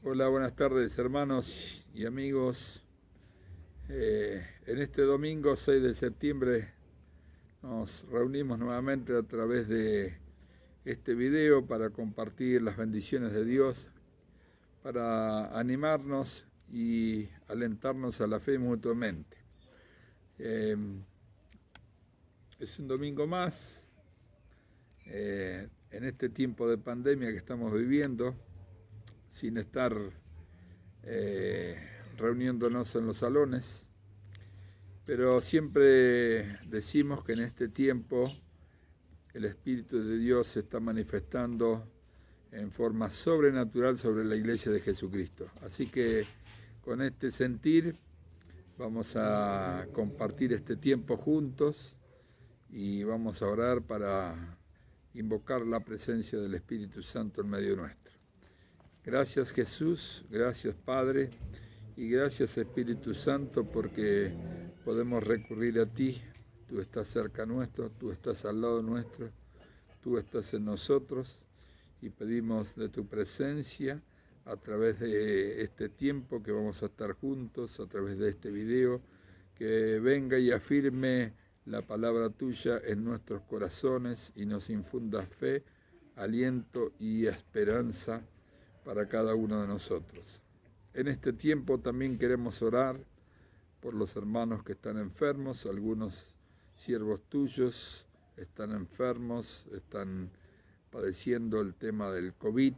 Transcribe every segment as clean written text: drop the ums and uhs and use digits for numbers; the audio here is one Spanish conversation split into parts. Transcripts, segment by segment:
Hola, buenas tardes hermanos y amigos. En este domingo 6 de septiembre nos reunimos nuevamente a través de este video para compartir las bendiciones de Dios, para animarnos y alentarnos a la fe mutuamente. Es un domingo más en este tiempo de pandemia que estamos viviendo, sin estar reuniéndonos en los salones, pero siempre decimos que en este tiempo el Espíritu de Dios se está manifestando en forma sobrenatural sobre la Iglesia de Jesucristo. Así que con este sentir vamos a compartir este tiempo juntos y vamos a orar para invocar la presencia del Espíritu Santo en medio nuestro. Gracias Jesús, gracias Padre y gracias Espíritu Santo porque podemos recurrir a ti. Tú estás cerca nuestro, tú estás al lado nuestro, tú estás en nosotros y pedimos de tu presencia a través de este tiempo que vamos a estar juntos, a través de este video, que venga y afirme la palabra tuya en nuestros corazones y nos infunda fe, aliento y esperanza para cada uno de nosotros. En este tiempo también queremos orar por los hermanos que están enfermos. Algunos siervos tuyos están enfermos, están padeciendo el tema del COVID.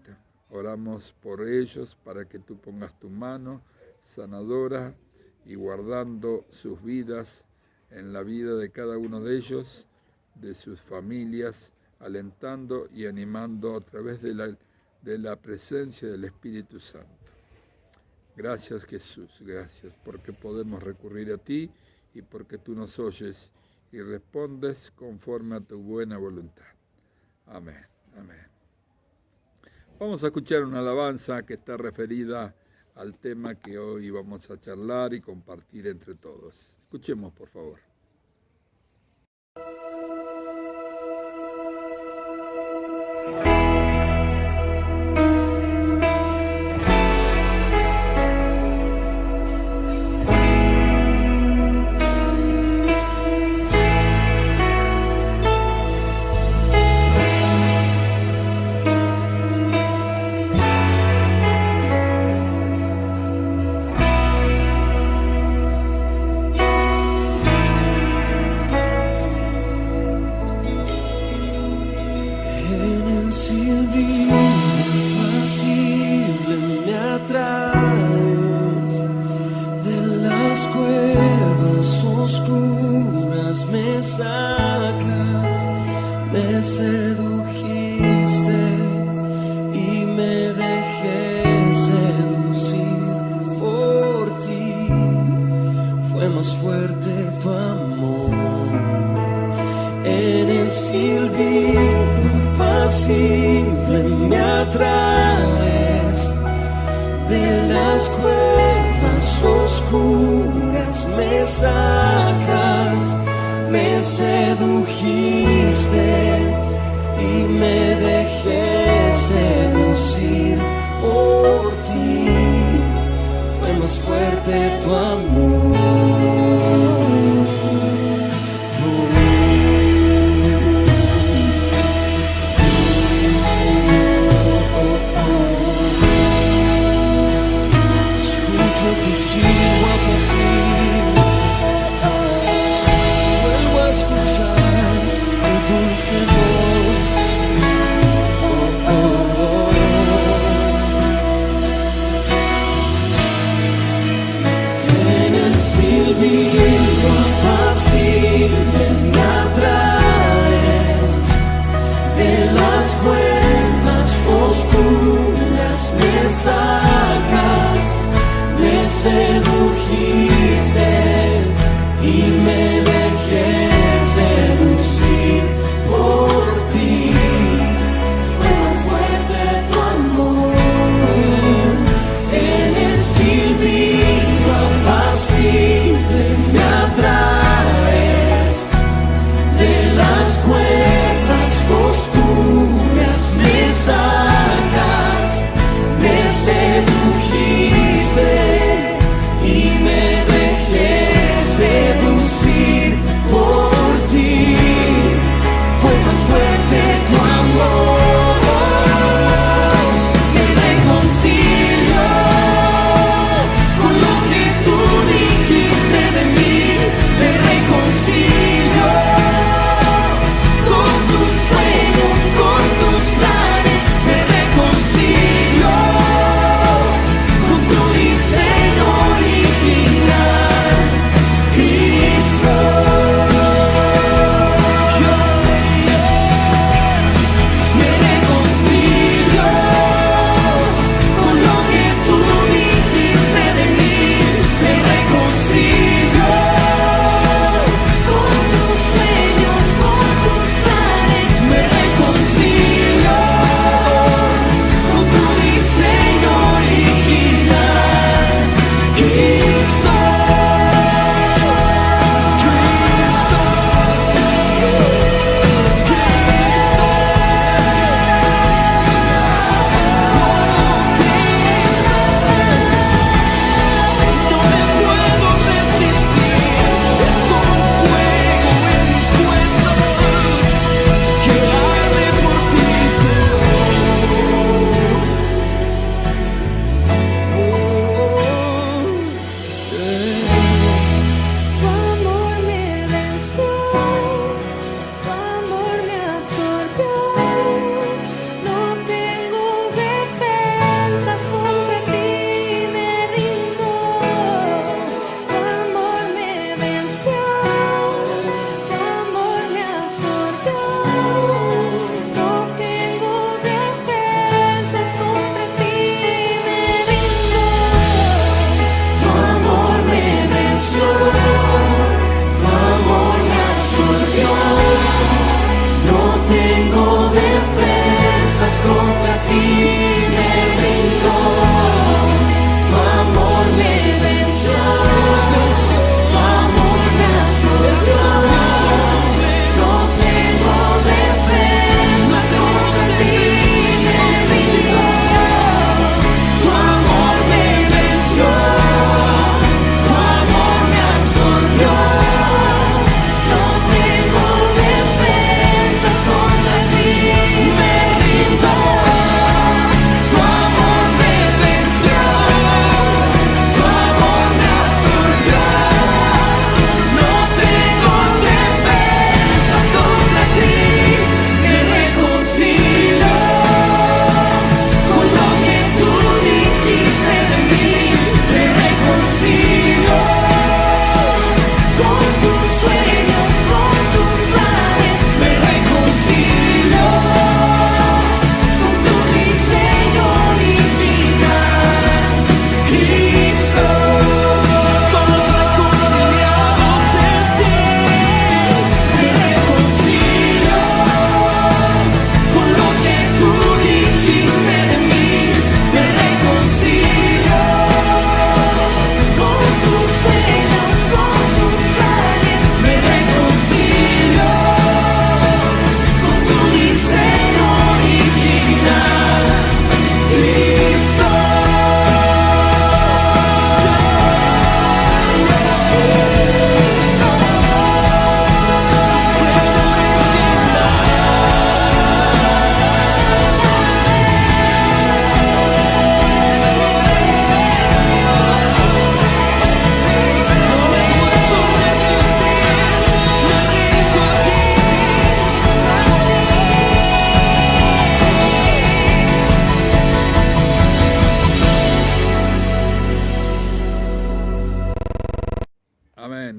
Oramos por ellos para que tú pongas tu mano sanadora y guardando sus vidas en la vida de cada uno de ellos, de sus familias, alentando y animando a través de la presencia del Espíritu Santo. Gracias Jesús, gracias porque podemos recurrir a ti y porque tú nos oyes y respondes conforme a tu buena voluntad. Amén, amén. Vamos a escuchar una alabanza que está referida al tema que hoy vamos a charlar y compartir entre todos. Escuchemos, por favor. Sacas, me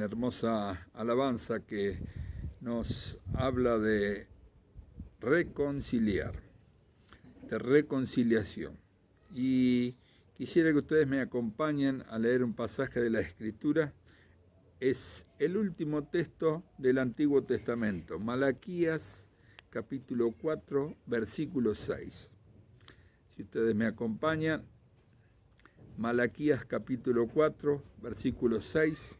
hermosa alabanza que nos habla de reconciliar, de reconciliación. Y quisiera que ustedes me acompañen a leer un pasaje de la Escritura. Es el último texto del Antiguo Testamento, Malaquías capítulo 4, versículo 6. Si ustedes me acompañan, Malaquías capítulo 4, versículo 6.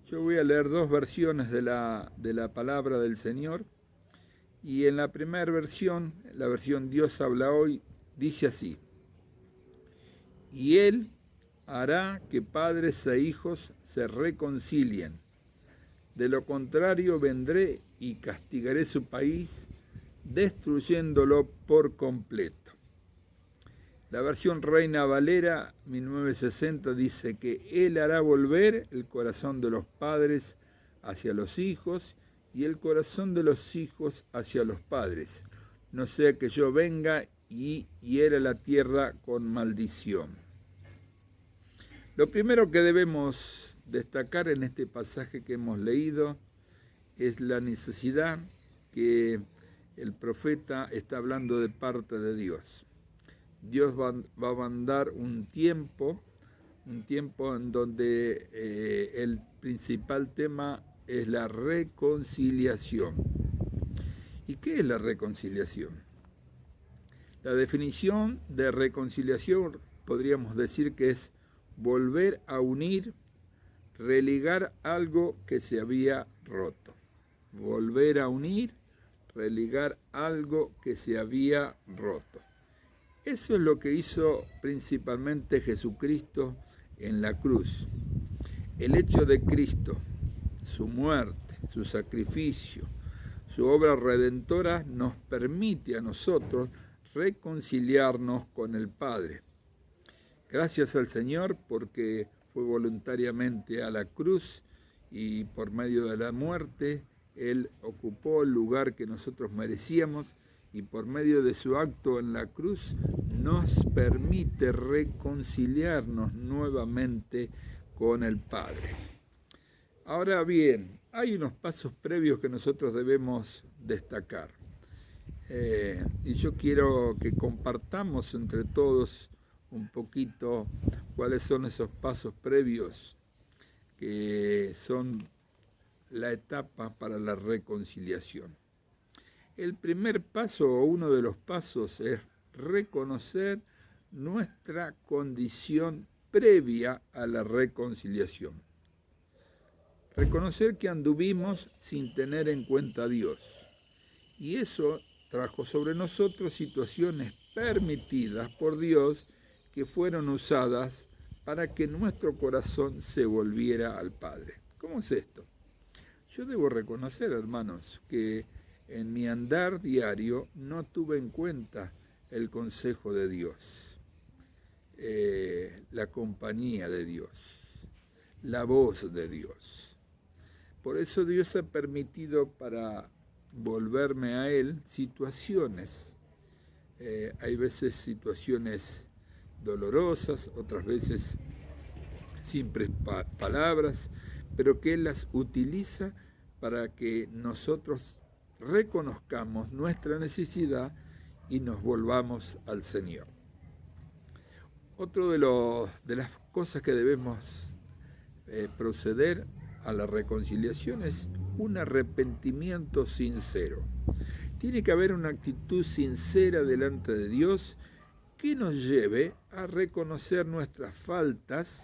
Yo voy a leer dos versiones de la palabra del Señor. Y en la primera versión, la versión Dios habla hoy, dice así: y Él hará que padres e hijos se reconcilien. De lo contrario vendré y castigaré su país, destruyéndolo por completo. La versión Reina Valera 1960 dice que Él hará volver el corazón de los padres hacia los hijos y el corazón de los hijos hacia los padres, no sea que yo venga y hiera la tierra con maldición. Lo primero que debemos destacar en este pasaje que hemos leído es la necesidad que el profeta está hablando de parte de Dios. Dios va a mandar un tiempo en donde el principal tema es la reconciliación. ¿Y qué es la reconciliación? La definición de reconciliación podríamos decir que es volver a unir, religar algo que se había roto. Volver a unir, religar algo que se había roto. Eso es lo que hizo principalmente Jesucristo en la cruz. El hecho de Cristo, su muerte, su sacrificio, su obra redentora nos permite a nosotros reconciliarnos con el Padre. Gracias al Señor porque fue voluntariamente a la cruz y por medio de la muerte Él ocupó el lugar que nosotros merecíamos y por medio de su acto en la cruz nos permite reconciliarnos nuevamente con el Padre. Ahora bien, hay unos pasos previos que nosotros debemos destacar. Y yo quiero que compartamos entre todos un poquito cuáles son esos pasos previos que son la etapa para la reconciliación. El primer paso o uno de los pasos es reconocer nuestra condición previa a la reconciliación. Reconocer que anduvimos sin tener en cuenta a Dios. Y eso trajo sobre nosotros situaciones permitidas por Dios que fueron usadas para que nuestro corazón se volviera al Padre. ¿Cómo es esto? Yo debo reconocer, hermanos, que en mi andar diario no tuve en cuenta el consejo de Dios, la compañía de Dios, la voz de Dios. Por eso Dios ha permitido para volverme a Él situaciones. Hay veces situaciones dolorosas, otras veces simples palabras, pero que Él las utiliza para que nosotros reconozcamos nuestra necesidad y nos volvamos al Señor. Otro de las cosas que debemos proceder a la reconciliación es un arrepentimiento sincero. Tiene que haber una actitud sincera delante de Dios que nos lleve a reconocer nuestras faltas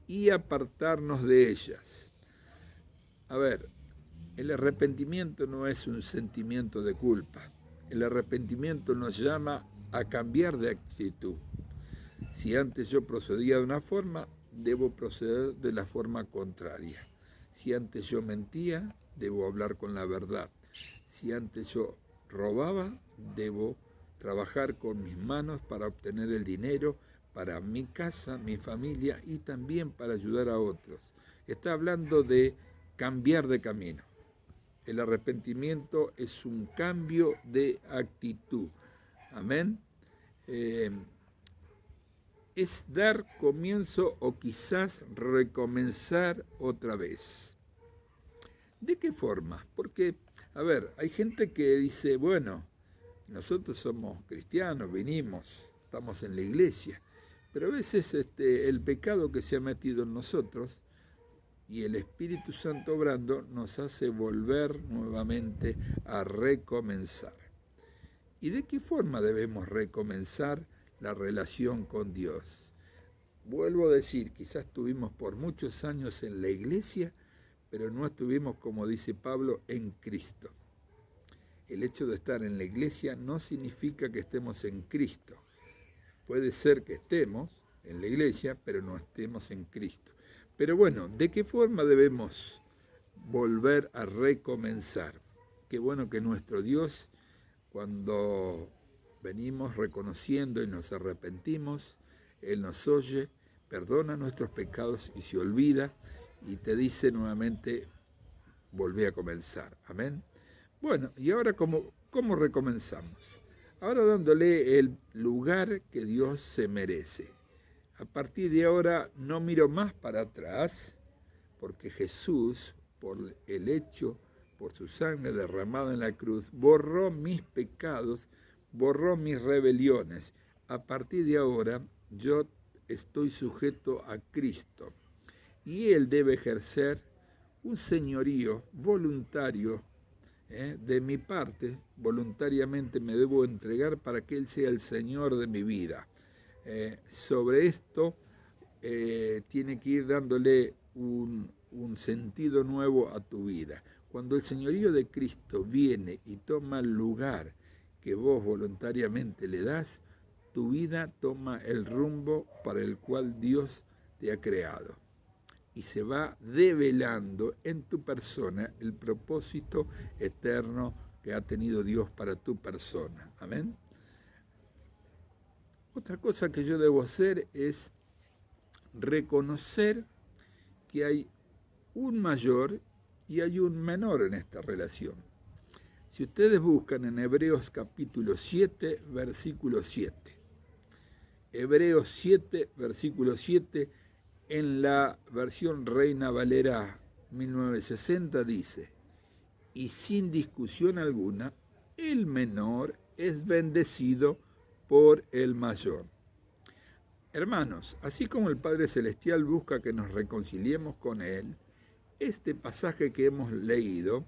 y apartarnos de ellas. A ver, el arrepentimiento no es un sentimiento de culpa. El arrepentimiento nos llama a cambiar de actitud. Si antes yo procedía de una forma, debo proceder de la forma contraria. Si antes yo mentía, debo hablar con la verdad. Si antes yo robaba, debo trabajar con mis manos para obtener el dinero para mi casa, mi familia y también para ayudar a otros. Está hablando de cambiar de camino. El arrepentimiento es un cambio de actitud. Amén. Es dar comienzo o quizás recomenzar otra vez. ¿De qué forma? Porque, a ver, hay gente que dice, bueno, nosotros somos cristianos, venimos, estamos en la iglesia, pero a veces el pecado que se ha metido en nosotros y el Espíritu Santo obrando nos hace volver nuevamente a recomenzar. ¿Y de qué forma debemos recomenzar la relación con Dios? Vuelvo a decir, quizás estuvimos por muchos años en la iglesia, pero no estuvimos, como dice Pablo, en Cristo. El hecho de estar en la iglesia no significa que estemos en Cristo. Puede ser que estemos en la iglesia, pero no estemos en Cristo. Pero bueno, ¿de qué forma debemos volver a recomenzar? Qué bueno que nuestro Dios, cuando venimos reconociendo y nos arrepentimos, Él nos oye, perdona nuestros pecados y se olvida y te dice nuevamente, volvé a comenzar. Amén. Bueno, y ahora ¿cómo recomenzamos? Ahora dándole el lugar que Dios se merece. A partir de ahora no miro más para atrás, porque Jesús, por el hecho, por su sangre derramada en la cruz, borró mis pecados, borró mis rebeliones. A partir de ahora yo estoy sujeto a Cristo y Él debe ejercer un señorío voluntario. De mi parte, voluntariamente me debo entregar para que Él sea el Señor de mi vida. Sobre esto tiene que ir dándole un sentido nuevo a tu vida. Cuando el señorío de Cristo viene y toma el lugar que vos voluntariamente le das, tu vida toma el rumbo para el cual Dios te ha creado. Y se va develando en tu persona el propósito eterno que ha tenido Dios para tu persona. Amén. Otra cosa que yo debo hacer es reconocer que hay un mayor y hay un menor en esta relación. Si ustedes buscan en Hebreos capítulo 7, versículo 7, Hebreos 7, versículo 7, en la versión Reina Valera 1960 dice, y sin discusión alguna, el menor es bendecido por el mayor. Hermanos, así como el Padre Celestial busca que nos reconciliemos con Él, este pasaje que hemos leído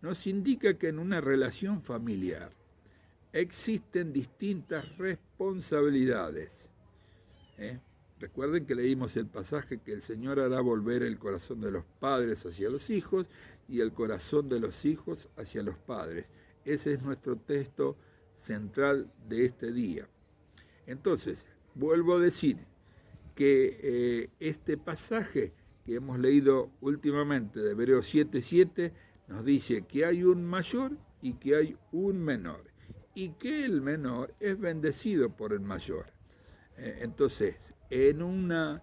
nos indica que en una relación familiar existen distintas responsabilidades. Recuerden que leímos el pasaje que el Señor hará volver el corazón de los padres hacia los hijos y el corazón de los hijos hacia los padres. Ese es nuestro texto central de este día. Entonces, vuelvo a decir que este pasaje que hemos leído últimamente de Hebreos 7:7 nos dice que hay un mayor y que hay un menor y que el menor es bendecido por el mayor. Entonces, en una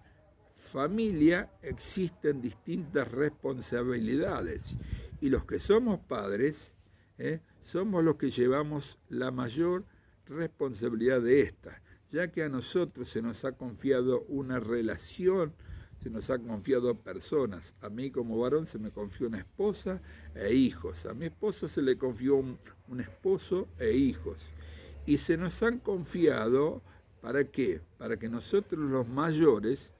familia existen distintas responsabilidades y los que somos padres somos los que llevamos la mayor responsabilidad de esta, ya que a nosotros se nos ha confiado una relación, se nos ha confiado personas. A mí como varón se me confió una esposa e hijos. A mi esposa se le confió un esposo e hijos. Y se nos han confiado, ¿para qué? Para que nosotros los mayores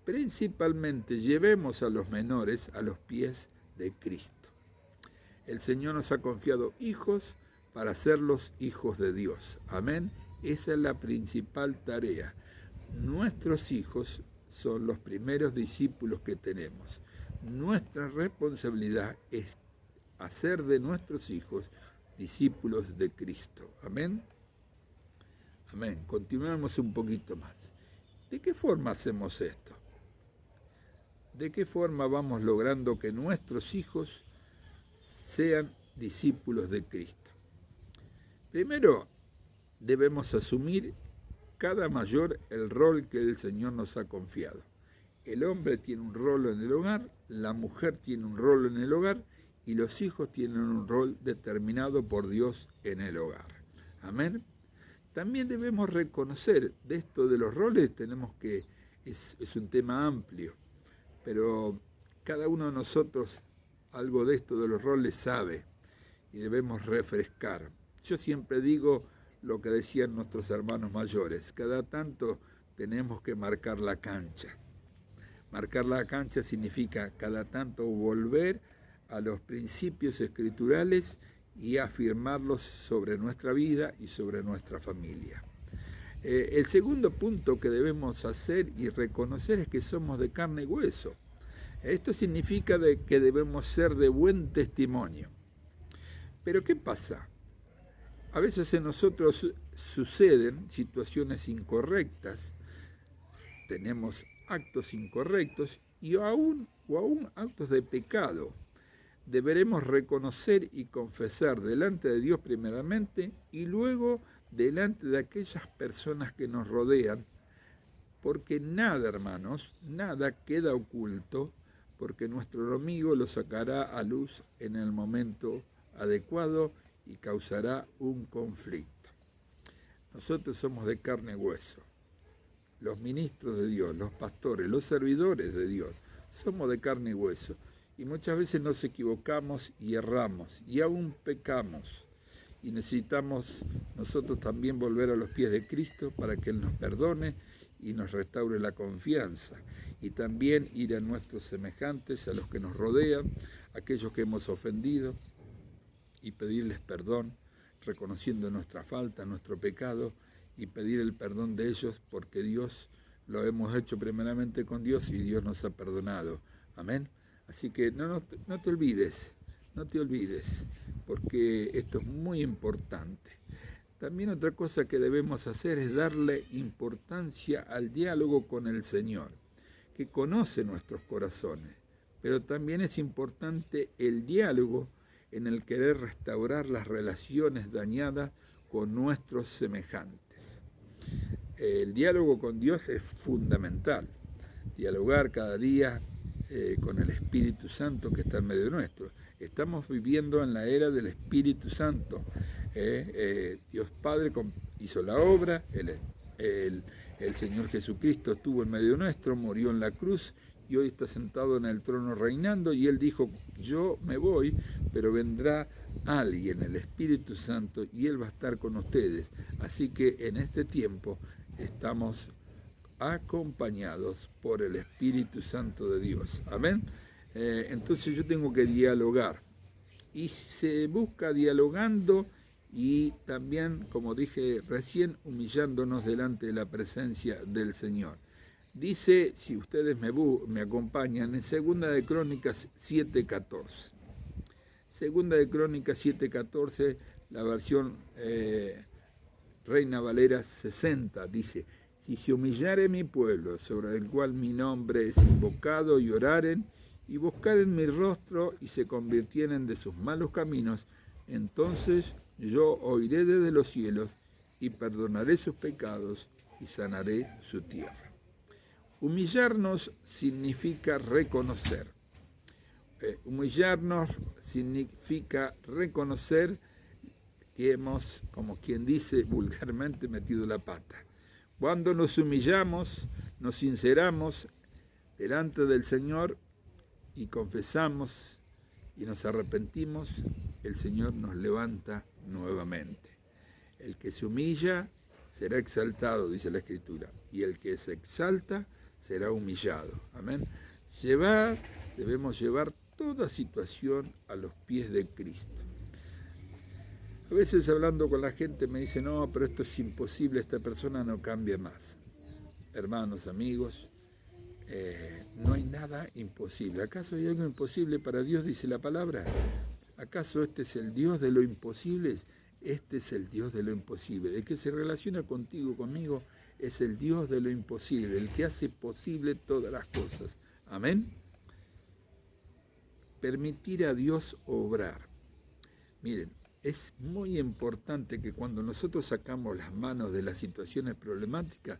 principalmente llevemos a los menores a los pies de Cristo. El Señor nos ha confiado hijos para hacerlos hijos de Dios. Amén. Esa es la principal tarea. Nuestros hijos son los primeros discípulos que tenemos. Nuestra responsabilidad es hacer de nuestros hijos discípulos de Cristo. Amén. Amén. Continuemos un poquito más. ¿De qué forma hacemos esto? ¿De qué forma vamos logrando que nuestros hijos sean discípulos de Cristo? Primero, debemos asumir cada mayor el rol que el Señor nos ha confiado. El hombre tiene un rol en el hogar, la mujer tiene un rol en el hogar y los hijos tienen un rol determinado por Dios en el hogar. Amén. También debemos reconocer de esto de los roles, es un tema amplio, pero cada uno de nosotros algo de esto de los roles sabe y debemos refrescar. Yo siempre digo lo que decían nuestros hermanos mayores, cada tanto tenemos que marcar la cancha. Marcar la cancha significa cada tanto volver a los principios escriturales y afirmarlos sobre nuestra vida y sobre nuestra familia. El segundo punto que debemos hacer y reconocer es que somos de carne y hueso. Esto significa que debemos ser de buen testimonio. Pero ¿qué pasa? A veces en nosotros suceden situaciones incorrectas, tenemos actos incorrectos o aún actos de pecado. Deberemos reconocer y confesar delante de Dios primeramente y luego delante de aquellas personas que nos rodean, porque nada, hermanos, nada queda oculto, porque nuestro enemigo lo sacará a luz en el momento adecuado y causará un conflicto. Nosotros somos de carne y hueso. Los ministros de Dios, los pastores, los servidores de Dios, somos de carne y hueso. Y muchas veces nos equivocamos y erramos y aún pecamos. Y necesitamos nosotros también volver a los pies de Cristo para que Él nos perdone y nos restaure la confianza. Y también ir a nuestros semejantes, a los que nos rodean, aquellos que hemos ofendido, y pedirles perdón, reconociendo nuestra falta, nuestro pecado, y pedir el perdón de ellos, porque Dios lo hemos hecho primeramente con Dios y Dios nos ha perdonado. Amén. Así que no te olvides, porque esto es muy importante. También otra cosa que debemos hacer es darle importancia al diálogo con el Señor, que conoce nuestros corazones, pero también es importante el diálogo en el querer restaurar las relaciones dañadas con nuestros semejantes. El diálogo con Dios es fundamental, dialogar cada día con el Espíritu Santo que está en medio nuestro. Estamos viviendo en la era del Espíritu Santo. Dios Padre hizo la obra, el Señor Jesucristo estuvo en medio nuestro, murió en la cruz y hoy está sentado en el trono reinando, y Él dijo, yo me voy, pero vendrá alguien, el Espíritu Santo, y Él va a estar con ustedes. Así que en este tiempo estamos acompañados por el Espíritu Santo de Dios. Amén. Entonces yo tengo que dialogar. Y se busca dialogando y también, como dije recién, humillándonos delante de la presencia del Señor. Dice, si ustedes me acompañan, en Segunda de Crónicas 7:14. Segunda de Crónicas 7:14, la versión Reina Valera 60, dice, si se humillare mi pueblo, sobre el cual mi nombre es invocado, y oraren, y buscaren mi rostro, y se convirtieren de sus malos caminos, entonces yo oiré desde los cielos, y perdonaré sus pecados, y sanaré su tierra. Humillarnos significa reconocer. Humillarnos significa reconocer que hemos, como quien dice vulgarmente, metido la pata. Cuando nos humillamos, nos sinceramos delante del Señor y confesamos y nos arrepentimos, el Señor nos levanta nuevamente. El que se humilla será exaltado, dice la Escritura, y el que se exalta será humillado. Amén. Debemos llevar toda situación a los pies de Cristo. A veces hablando con la gente me dice, no, pero esto es imposible, esta persona no cambia más. Hermanos, amigos, no hay nada imposible. ¿Acaso hay algo imposible para Dios, dice la palabra? ¿Acaso este es el Dios de lo imposible? Este es el Dios de lo imposible. El que se relaciona contigo, conmigo, es el Dios de lo imposible, el que hace posible todas las cosas. Amén. Permitir a Dios obrar. Miren, es muy importante que cuando nosotros sacamos las manos de las situaciones problemáticas,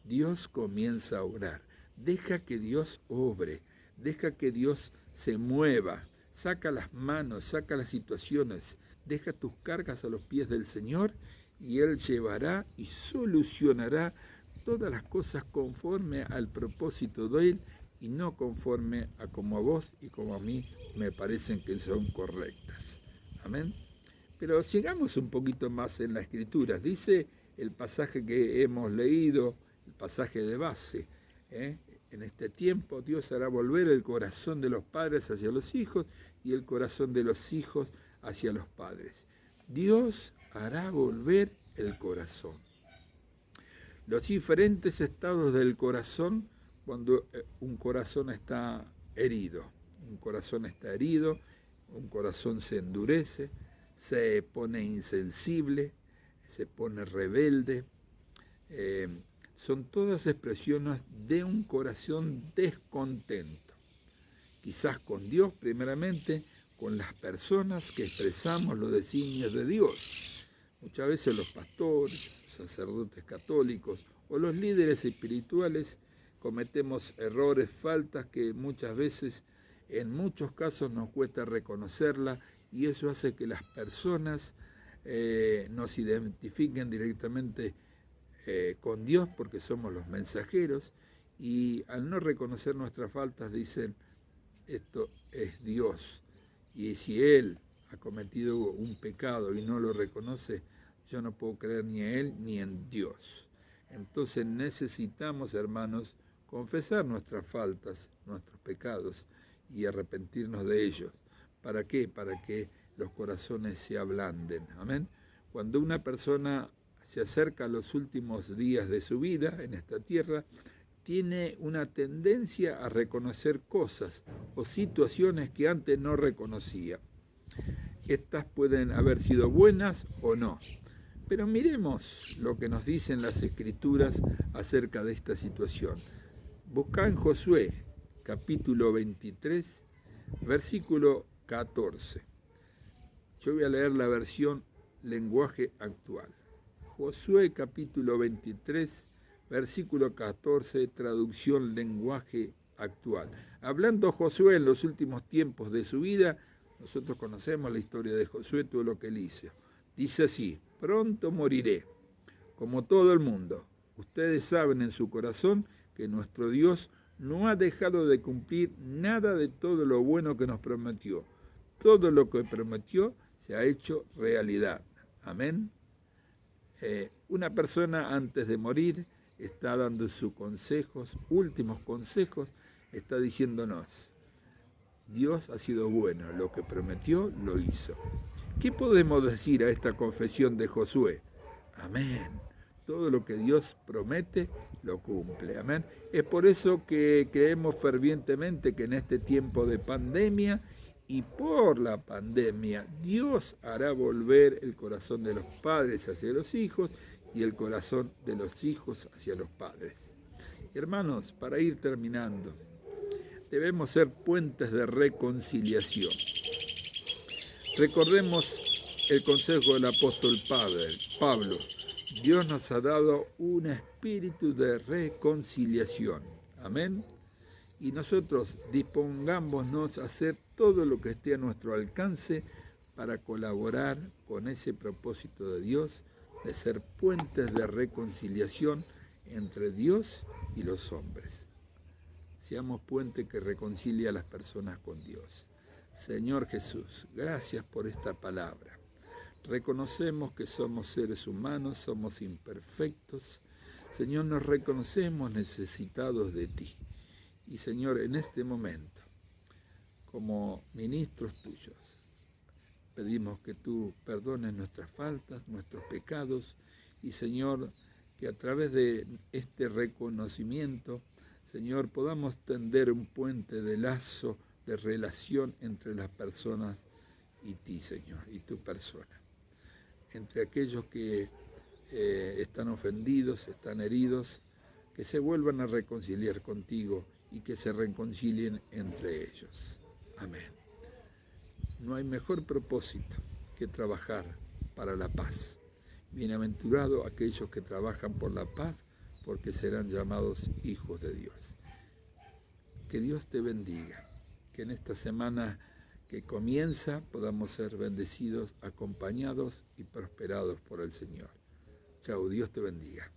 Dios comienza a obrar. Deja que Dios obre, deja que Dios se mueva, saca las manos, saca las situaciones, deja tus cargas a los pies del Señor y Él llevará y solucionará todas las cosas conforme al propósito de Él y no conforme a como a vos y como a mí me parecen que son correctas. Amén. Pero sigamos un poquito más en la Escritura. Dice el pasaje que hemos leído, el pasaje de base, en este tiempo Dios hará volver el corazón de los padres hacia los hijos y el corazón de los hijos hacia los padres. Dios hará volver el corazón. Los diferentes estados del corazón cuando un corazón está herido. Un corazón está herido, un corazón se endurece, se pone insensible, se pone rebelde. Son todas expresiones de un corazón descontento. Quizás con Dios primeramente, con las personas que expresamos los designios de Dios. Muchas veces los pastores, sacerdotes católicos o los líderes espirituales cometemos errores, faltas que muchas veces, en muchos casos nos cuesta reconocerla y eso hace que las personas nos identifiquen directamente con Dios porque somos los mensajeros y al no reconocer nuestras faltas dicen, esto es Dios y si Él ha cometido un pecado y no lo reconoce, yo no puedo creer ni en Él ni en Dios. Entonces necesitamos, hermanos, confesar nuestras faltas, nuestros pecados y arrepentirnos de ellos. ¿Para qué? Para que los corazones se ablanden. Amén. Cuando una persona se acerca a los últimos días de su vida en esta tierra, tiene una tendencia a reconocer cosas o situaciones que antes no reconocía. Estas pueden haber sido buenas o no. Pero miremos lo que nos dicen las Escrituras acerca de esta situación. Buscá en Josué, capítulo 23, versículo 14. Yo voy a leer la versión lenguaje actual. Josué, capítulo 23, versículo 14, traducción lenguaje actual. Hablando Josué en los últimos tiempos de su vida, nosotros conocemos la historia de Josué, todo lo que él hizo. Dice así, pronto moriré, como todo el mundo. Ustedes saben en su corazón que nuestro Dios no ha dejado de cumplir nada de todo lo bueno que nos prometió. Todo lo que prometió se ha hecho realidad. Amén. Una persona antes de morir está dando sus consejos, últimos consejos, está diciéndonos, Dios ha sido bueno, lo que prometió lo hizo. ¿Qué podemos decir a esta confesión de Josué? Amén. Todo lo que Dios promete, lo cumple. Amén. Es por eso que creemos fervientemente que en este tiempo de pandemia y por la pandemia, Dios hará volver el corazón de los padres hacia los hijos y el corazón de los hijos hacia los padres. Hermanos, para ir terminando, debemos ser puentes de reconciliación. Recordemos el consejo del apóstol Pablo. Dios nos ha dado un espíritu de reconciliación. Amén. Y nosotros dispongámonos a hacer todo lo que esté a nuestro alcance para colaborar con ese propósito de Dios de ser puentes de reconciliación entre Dios y los hombres. Seamos puente que reconcilia a las personas con Dios. Señor Jesús, gracias por esta palabra. Reconocemos que somos seres humanos, somos imperfectos. Señor, nos reconocemos necesitados de ti. Y Señor, en este momento, como ministros tuyos, pedimos que tú perdones nuestras faltas, nuestros pecados, y Señor, que a través de este reconocimiento, Señor, podamos tender un puente de lazo, de relación entre las personas y ti, Señor, y tu persona. Entre aquellos que están ofendidos, están heridos, que se vuelvan a reconciliar contigo y que se reconcilien entre ellos. Amén. No hay mejor propósito que trabajar para la paz. Bienaventurados aquellos que trabajan por la paz, porque serán llamados hijos de Dios. Que Dios te bendiga. Que en esta semana que comienza podamos ser bendecidos, acompañados y prosperados por el Señor. Chao, Dios te bendiga.